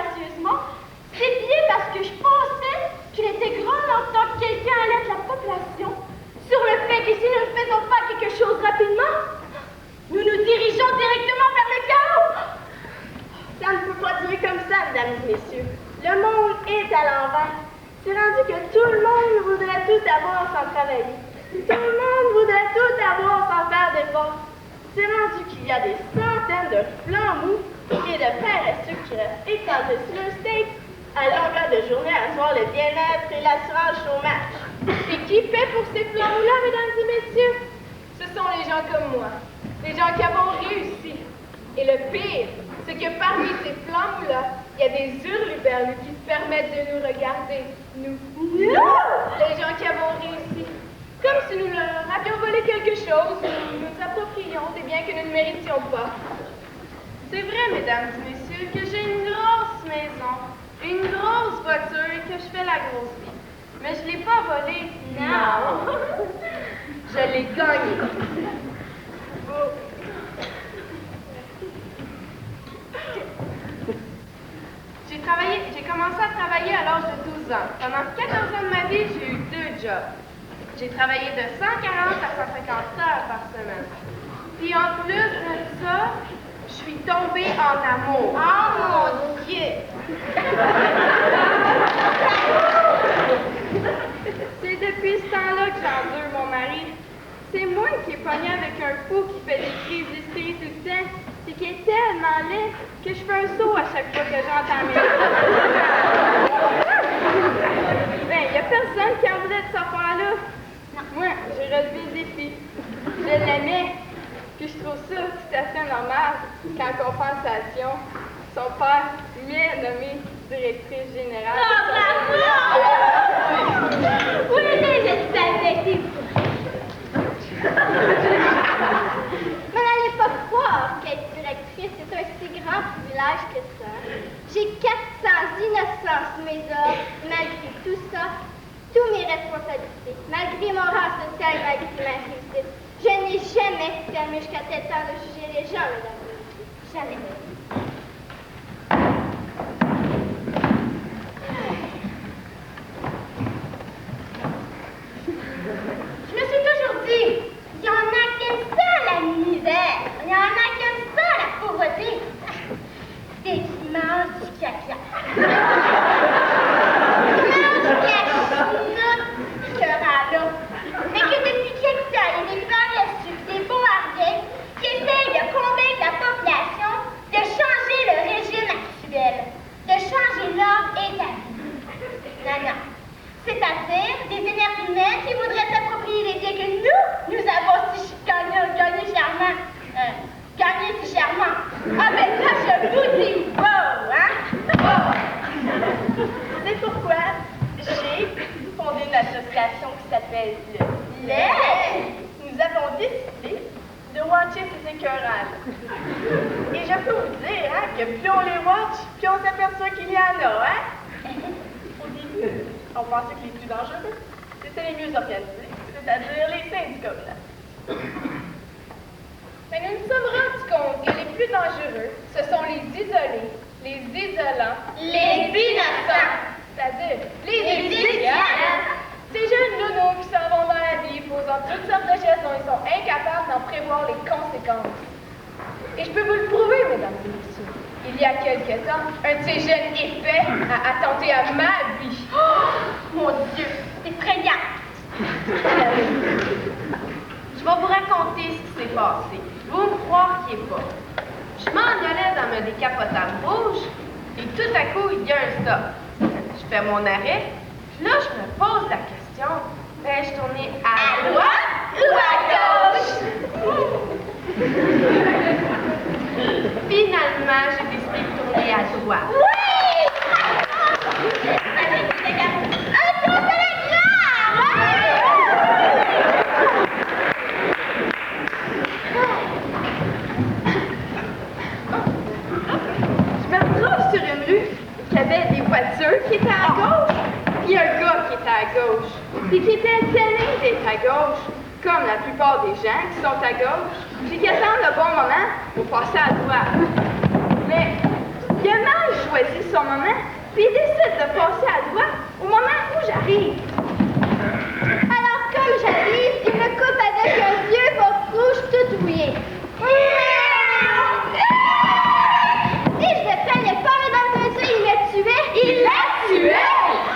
audacieusement, c'est bien parce que je pensais qu'il était grand temps que quelqu'un alerte la population sur le fait que si nous ne faisons pas quelque chose rapidement, nous nous dirigeons directement vers le chaos. Ça ne peut pas durer comme ça, mesdames et messieurs. Le monde est à l'envers. C'est rendu que tout le monde voudrait tout avoir sans travailler. Tout le monde voudrait tout avoir sans faire d'efforts. C'est rendu qu'il y a des centaines de flancs mous et de paresseux qui restent écrasés sur le steak à longueur de journée à asseoir le bien-être et l'assurance chômage. Et qui paie pour ces flancs mous-là, mesdames et messieurs? Ce sont les gens comme moi, les gens qui avons réussi. Et le pire, c'est que parmi ces flancs mous-là, il y a des hurluberlus qui se permettent de nous regarder, nous, les gens qui avons réussi. Comme si nous leur avions volé quelque chose, nous nous approprions des biens que nous ne méritions pas. C'est vrai, mesdames et messieurs, que j'ai une grosse maison, une grosse voiture et que je fais la grosse vie. Mais je ne l'ai pas volée. Non. Je l'ai gagnée. J'ai commencé à travailler à l'âge de 12 ans. Pendant 14 ans de ma vie, j'ai eu 2 jobs. J'ai travaillé de 140 à 150 heures par semaine. Puis en plus de ça, je suis tombée en amour. Oh mon Dieu! C'est depuis ce temps-là que j'endure mon mari. C'est moi qui ai pogné avec un fou qui fait des crises d'hystérie tout le temps. C'est qu'il est tellement laid que je fais un saut à chaque fois que j'entends mes Ben, il n'y a personne qui en voulait de cette affaire-là. Moi, j'ai relevé le défi. Je l'aimais. Puis je trouve ça tout à fait normal qu'en compensation, son père m'ait nommé directrice générale. Oui, je savais. Mais n'allez pas croire qu'être directrice est un si grand privilège que ça. J'ai 400 innocents sous mes ordres, malgré tout ça, toutes mes responsabilités, malgré mon rang social et malgré ma réussite. Je n'ai jamais fermé jusqu'à tel temps de juger les gens, mesdames et messieurs. Jamais. Je me suis toujours dit, il y en a qui aiment ça la misère, il y en a qui aiment ça la pauvreté. Et qui mangent du caca. Qui mangent de la chenoute cœur-à-l'eau. Mais que depuis quelque temps, il y a des paresseux, des bons à rien, qui essayent de convaincre la population de changer le régime actuel, de changer l'ordre établi. Non. C'est-à-dire des énergies humaines qui voudraient s'approprier les biens que nous avons si gagné chèrement. Gagné si chèrement. Ah ben là, je vous dis wow, hein? Wow. C'est pourquoi j'ai fondé une association qui s'appelle le LAID. Nous avons décidé de watcher ces écœurages. Et je peux vous dire, hein, que plus on les watch, plus on s'aperçoit qu'il y en a, hein? Au début, on pensait que les plus dangereux, c'était les mieux organisés, c'est-à-dire les syndicats. Mais nous nous sommes rendus compte que les plus dangereux, ce sont les isolés, les isolants, Les innocents. c'est-à-dire les étudiants. Ces jeunes nounous qui s'en vont dans la vie, posant toutes sortes de gestes dont ils sont incapables d'en prévoir les conséquences. Et je peux vous le prouver, mesdames et messieurs. Il y a quelque temps, un de ces jeunes épais a attenté à ma vie. Oh, mon Dieu, c'est effrayant. Je vais vous raconter ce qui s'est passé. Vous me croiriez pas. Je m'en allais dans un décapotable rouge et tout à coup, il y a un stop. Je fais mon arrêt. Là, je me pose la question, vais-je tourner à droite ou à gauche? Finalement, j'ai décidé de tourner à droite. Je me retrouve sur une rue qui avait des voitures qui étaient à gauche, puis un gars qui était à gauche, puis qui était tellement d'être à gauche, comme la plupart des gens qui sont à gauche. J'ai qu'à attendre le bon moment pour passer à droite. Mais il y a cheval choisit son moment, puis il décide de passer à droite au moment où j'arrive. Alors, comme j'arrive, il me coupe avec un vieux bas rouge tout rouillé. Si je le prenais pas, mesdames et messieurs, il me tuait. Il l'a tué!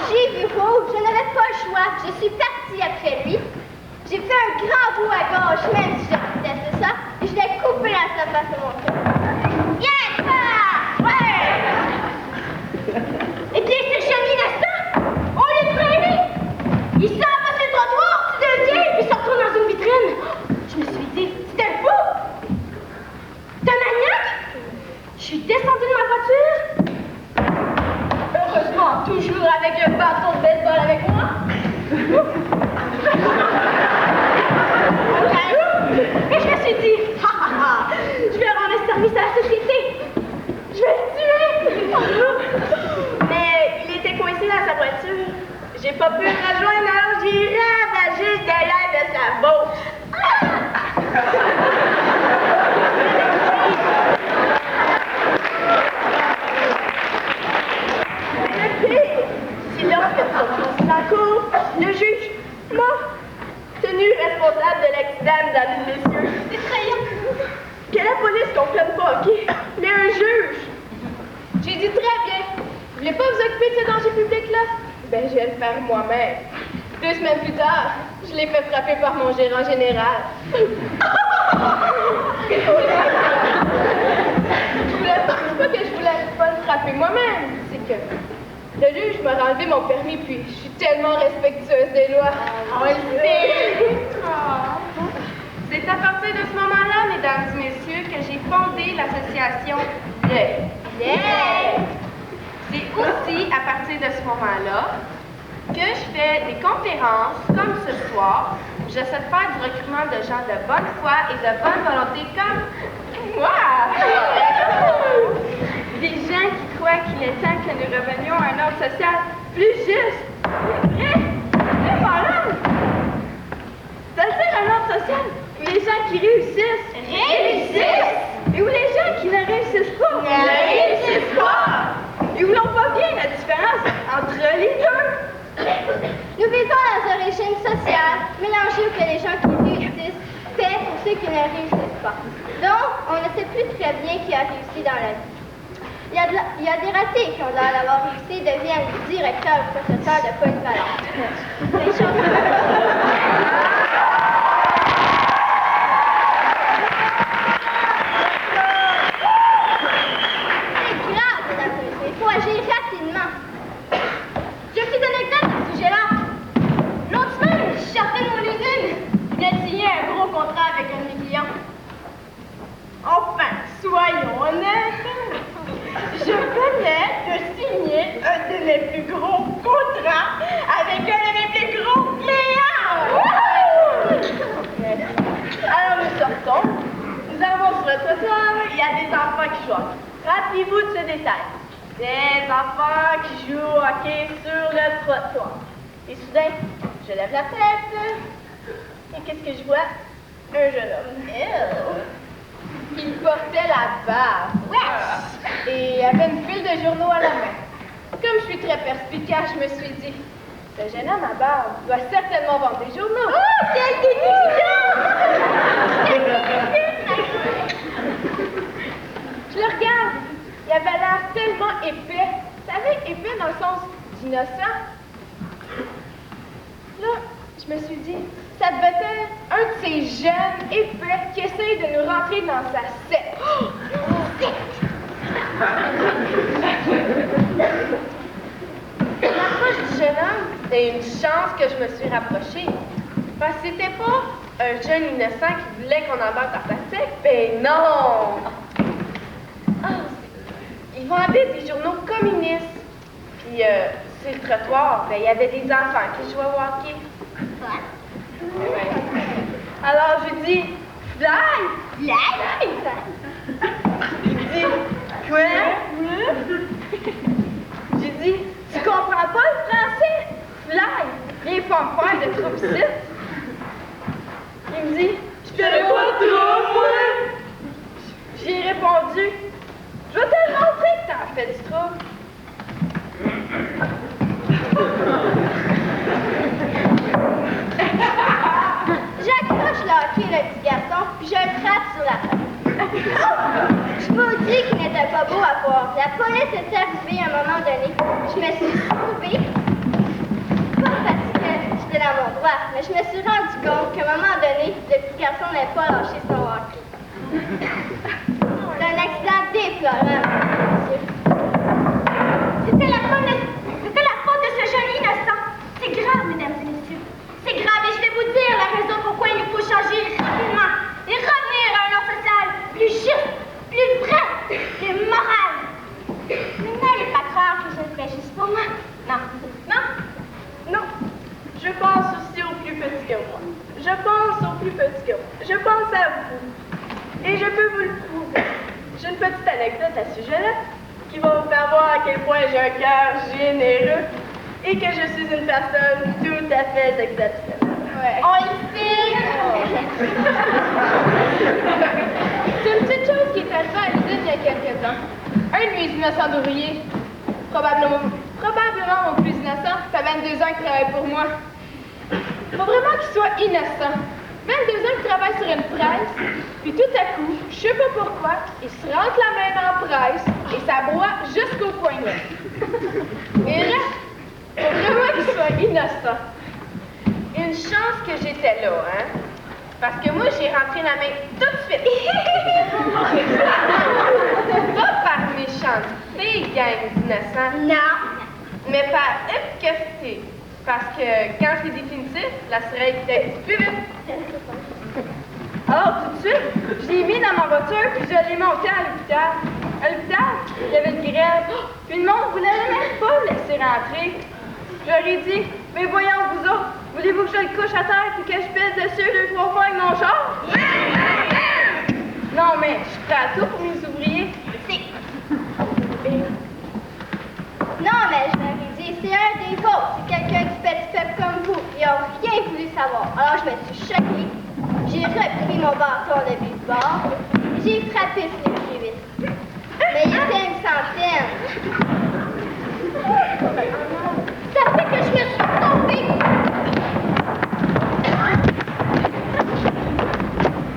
J'ai vu rouge, je n'avais pas le choix. Je suis partie après lui. J'ai fait un grand bout à gauche, même si je détestais ça, et je l'ai coupé à sa face de mon cœur. Viens, ça! Ouais! Et bien, c'est Johnny Nastin! On l'a traîné! Il s'en va sur le trottoir, tu deviens, puis se retourne dans une vitrine. Je me suis dit, c'est un fou! C'est un maniaque! Je suis descendue de ma voiture. Heureusement, toujours avec un bâton de baseball avec moi. Et je me suis dit, ha ha ha, je vais rendre service à la société. Je vais le tuer. Mais il était coincé dans sa voiture. J'ai pas pu le rejoindre, alors j'ai ravagé derrière de sa bouche. Le pire, c'est lorsque nous sommes sortis de la cour, le juge m'a tenu responsable de l'accident, mesdames et messieurs. C'est effrayant. Que la police comprenne pas, OK? Mais un juge. J'ai dit très bien. Vous voulez pas vous occuper de ce danger public-là? Ben, je vais le faire moi-même. 2 semaines plus tard, je l'ai fait frapper par mon gérant général. C'est pas que je voulais pas le frapper moi-même, c'est que le juge m'a enlevé mon permis, puis je suis tellement respectueuse des lois. On le sait! C'est à partir de ce moment-là, mesdames et messieurs, que j'ai fondé l'association L'œil. C'est aussi à partir de ce moment-là que je fais des conférences comme ce soir. J'essaie de faire du recrutement de gens de bonne foi et de bonne volonté comme moi. Des gens qui croient qu'il est temps que nous revenions à un ordre social plus juste. Mais voilà! C'est-à-dire un ordre social où les gens qui réussissent réussissent! Et où les gens qui ne réussissent pas ne réussissent pas! Et où l'on voit bien la différence entre les deux! Nous vivons dans un régime social mélangé où que les gens qui réussissent paient pour ceux qui ne réussissent pas. Donc, on ne sait plus très bien qui a réussi dans la vie. Il y a des ratés qui ont l'air d'avoir réussi deviennent directeurs ou professeurs de polyvalence. Les choses... C'est grave, mesdames et messieurs. Il faut agir rapidement. J'ai une petite anecdote à ce sujet-là. L'autre semaine, je sortais de mon usine. Je venais de signer un gros contrat avec un de mes clients. Enfin, soyons honnêtes. Je venais de signer un de mes plus gros contrats avec un de mes plus gros clients. Alors nous sortons. Nous arrivons sur le trottoir. Il y a des enfants qui jouent. Rappelez-vous de ce détail. Des enfants qui jouent au hockey sur le trottoir. Et soudain, je lève la tête. Et qu'est-ce que je vois? Un jeune homme. Il portait la barbe. Et avait une file de journaux à la main. Comme je suis très perspicace, je me suis dit, ce jeune homme à barbe doit certainement vendre des journaux. Oh, quelle déduction! Je le regarde. Il avait l'air tellement épais. Vous savez, épais dans le sens d'innocent. Là, je me suis dit, ça devait être un de ces jeunes épais qui essayent de nous rentrer dans sa secte. L'approche du jeune homme, c'était une chance que je me suis rapprochée. Parce que c'était pas un jeune innocent qui voulait qu'on embarque dans sa secte. Ben non! Ils vendaient des journaux communistes. Puis, sur le trottoir, ben, il y avait des enfants qui jouaient au hockey. Ouais. Alors, je dis, fly! Fly? Il dit, quoi? J'ai dit, tu comprends pas le français? Fly! Viens pas me faire de troupe ici. Il me dit, je fais pas trop, moi! J'ai répondu, je vais te le montrer t'en fais du trouble? J'accroche le hockey, le petit garçon, puis je le frappe sur la tête. Je vous dis qu'il n'était pas beau à voir. La police est arrivée à un moment donné. Je me suis sauvée. Pas parce que j'étais dans mon droit, mais je me suis rendu compte qu'à un moment donné, le petit garçon n'avait pas lâché son hockey. C'est un accident déplorable, monsieur. C'était la faute de ce jeune innocent. C'est grave, mesdames et messieurs. C'est grave et je vais vous dire la raison pourquoi il nous faut changer rapidement et revenir à un ordre social plus juste, plus vrai, plus moral. Mais n'allez pas croire que je le fais juste pour moi. Non. Non? Non. Je pense aussi aux plus petits que moi. Je pense aux plus petits que moi. Je pense à vous. Et je peux vous le prouver. J'ai une petite anecdote à ce sujet-là qui va vous faire voir à quel point j'ai un cœur généreux et que je suis une personne tout à fait exceptionnelle. Ouais. On le fait! C'est une petite chose qui est arrivée à l'usine il y a quelques temps. Un de mes innocents d'ouvriers, probablement mon plus innocent, ça fait 22 ans qu'il travaille pour moi. Faut vraiment qu'il soit innocent. 22 ans qu'il travaille sur une presse, puis tout à coup, je sais pas pourquoi, il se rentre la main dans la presse et ça broie jusqu'au poignet. Et là, faut vraiment qu'il soit innocent. Une chance que j'étais là, hein? Parce que moi, j'ai rentré la main tout de suite. Pas par méchanceté, gang d'innocents. Non. Mais par efficacité. Parce que quand c'est définitif, la seringue était plus vite. Alors, tout de suite, je l'ai mis dans ma voiture puis je l'ai monté à l'hôpital. À l'hôpital, il y avait une grève. Puis le monde voulait même pas me laisser rentrer. Je leur ai dit, mais voyons vous autres, voulez-vous que je le couche à terre puis que je pèse dessus 2-3 fois avec mon char? Non, mais je suis prêt à tout pour mes ouvriers. Non, mais je leur ai dit, c'est un des vôtres. C'est quelqu'un du petit peuple comme vous. Ils n'ont rien voulu savoir. Alors je me suis choquée. J'ai repris mon bâton de baseball. J'ai frappé sur les plus vite. Mais il était une centaine. Ça fait que je me suis tombée.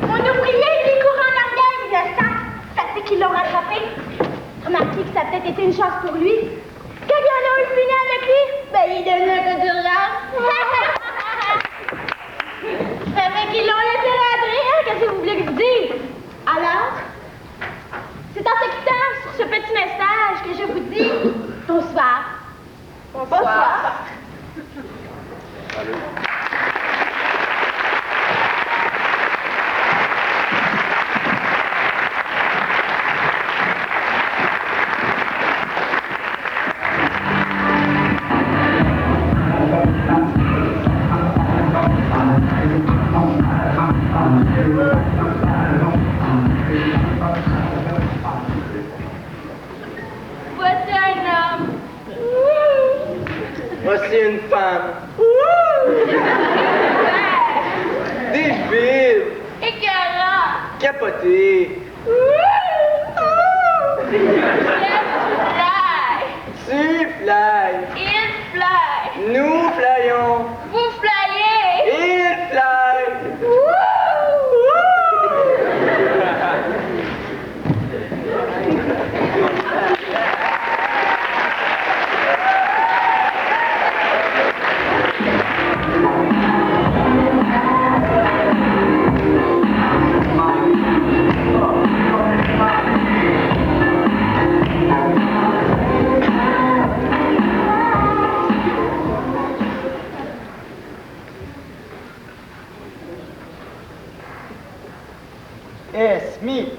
Mon ouvrier, il est couru en arrière, innocent. Ça fait qu'ils l'ont rattrapé. Remarquez que ça a peut-être été une chance pour lui. Quand il y en a eu fini avec lui, ben il est devenu un gars d'urgence. Ça fait qu'ils l'ont laissé rentrer, hein? Qu'est-ce que vous voulez que je vous dise? Alors, c'est en se quittant sur ce petit message que je vous dis bonsoir. Bonsoir. Voici un homme. Voici une femme. Des villes. Écœurant. Capoté. Tu fly. Il fly. Nous flyons. Vous flyez. Il fly. Smith.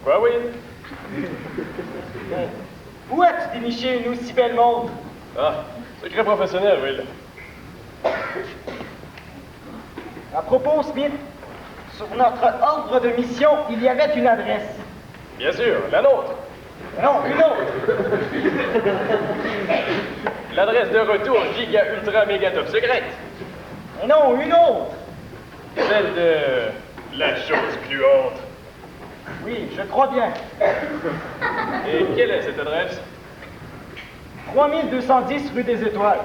Quoi, oui? Où as-tu déniché une aussi belle montre? Ah, secret professionnel, Will. À propos, Smith, sur notre ordre de mission, il y avait une adresse. Bien sûr, la nôtre. Non, une autre. L'adresse de retour giga ultra méga top secrète. Mais non, une autre. Celle de la chose gluante. Oui, je crois bien. Et quelle est cette adresse? 3210 rue des Étoiles.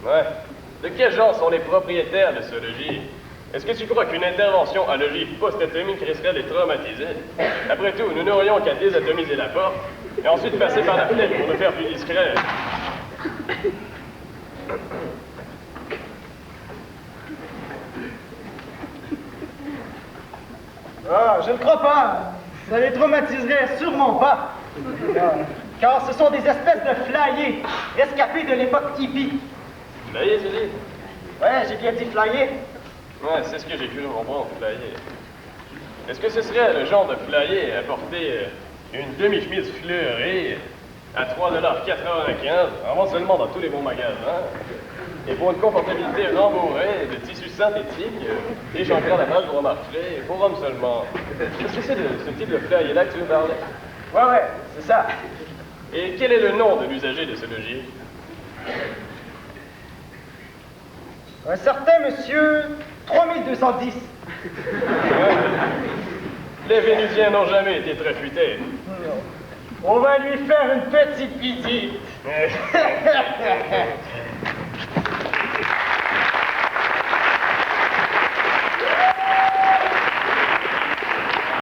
Ouais. De quel genre sont les propriétaires de ce logis? Est-ce que tu crois qu'une intervention à logis post-atomique risquerait de les traumatiser? Après tout, nous n'aurions qu'à désatomiser la porte et ensuite passer par la fenêtre pour nous faire plus discrets. Ah, je ne crois pas. Ça les traumatiserait sûrement pas. Car ce sont des espèces de flyers rescapés de l'époque hippie. Flyé, tu dis? Ouais, j'ai bien dit flyer. Ouais, c'est ce que j'ai cru comprendre, flyé. Est-ce que ce serait le genre de flyé à porter une demi-chemise fleurie à 3,95 $, vraiment seulement dans tous les bons magasins, et pour une confortabilité rembourrée de tissu synthétique, échangé à la base pour remarquer, pour hommes seulement? Est-ce que c'est de ce type de flyé-là que tu veux parler? Ouais, c'est ça. Et quel est le nom de l'usager de ce logis? Un certain monsieur 3210. Les Vénusiens n'ont jamais été très futés. On va lui faire une petite visite.